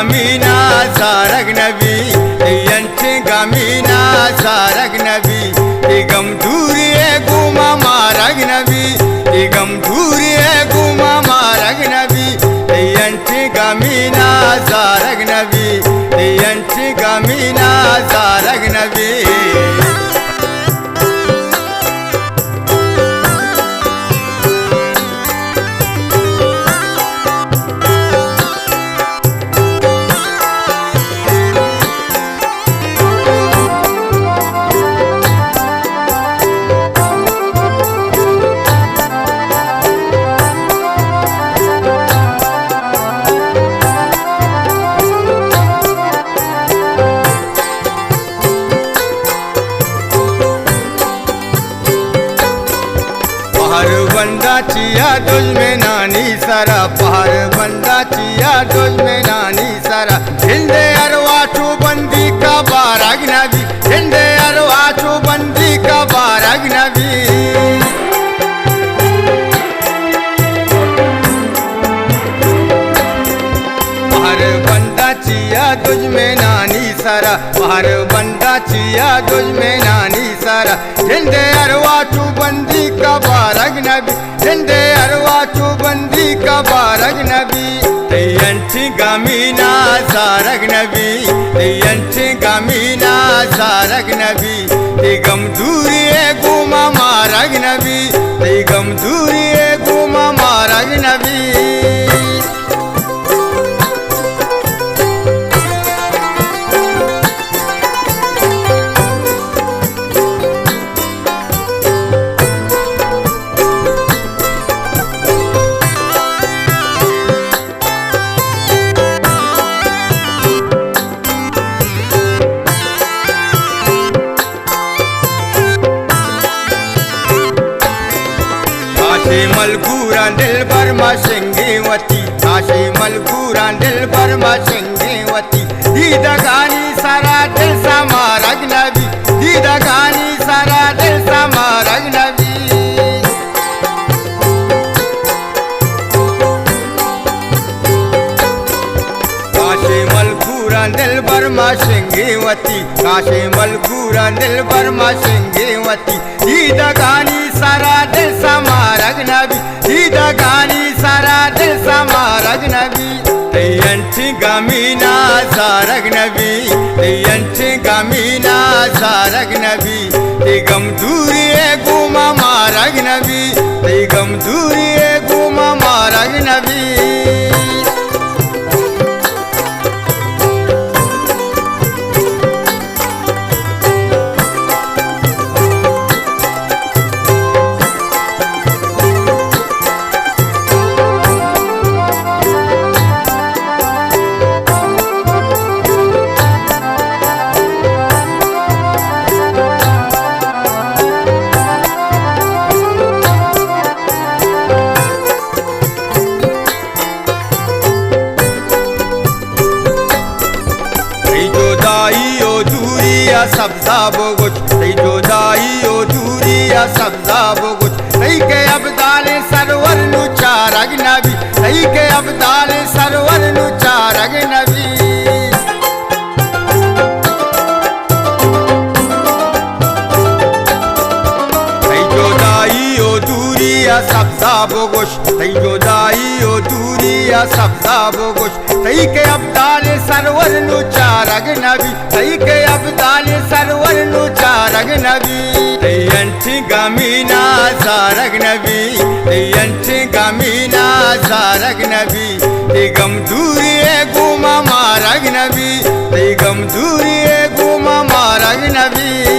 gamina sarag nabi yanti gamina sarag nabi igam duriye guma marag nabi igam duriye guma marag nabi yanti gamina sarag nabi yanti gamina sarag nabi बंदा चिया तुझ में नानी सारा पहाड़ बंदा चिया तुझ में नानी सारा हिंदे अरवाचू बंदी का बारग नबी हिंदे अरवाचू बंदी का बारग नबी पहाड़ बंदा चिया तुझ में नानी सारा पहाड़ बंदा चिया तुझ में नानी सारा हिंदे अरवाचू बंदी का बारग नबी हिंदे अरवाचू बंदी का बारग नबी तयंती गामीना सारग नबी तयंती गामीना सारग नबी तिगम दूरिये गुमा मारग नबी तिगम दूरिये गुमा मारग नबी मलगूरा दिल बर्मा सिंगेवती काशी मलगूरा दिल बर्मा सिंगेवती दीदा गानी सारा दिल समारग नबी दीदा गानी सारा दिल समारग नबी काशी मलगूरा दिल बर्मा सिंगेवती काशी मलगूरा दिल बर्मा सिंगेवती दीदा गानी सारा दिल समारग नबी दीदा गानी सारा दिल समारग नबी तयंती गामीना सारग नबी तयंती गामीना सारग नबी तिगम दूरिये गुमा मारग नबी तिगम दूरिये गुमा मारग नबी सब्जा बोगुच तई जोदाई ओ दूरिया सब्जा बोगुच तई के अब्दाल सरवर नु चारग नबी तई के अब्दाल सरवर नु चारग नबी तई जोदाई ओ दूरिया सब्जा बोगुच तई जोदाई ओ दूरिया सब्जा बोगुच तई के अब्दाल सरवर नु चारग नबी तई के अब्दाल सरवर नु चारग नबी तयंती गामीना सारग नबी तयंती गामीना सारग नबी तिगम दूरिये गुमा मारग नबी तिगम दूरिये गुमा मारग नबी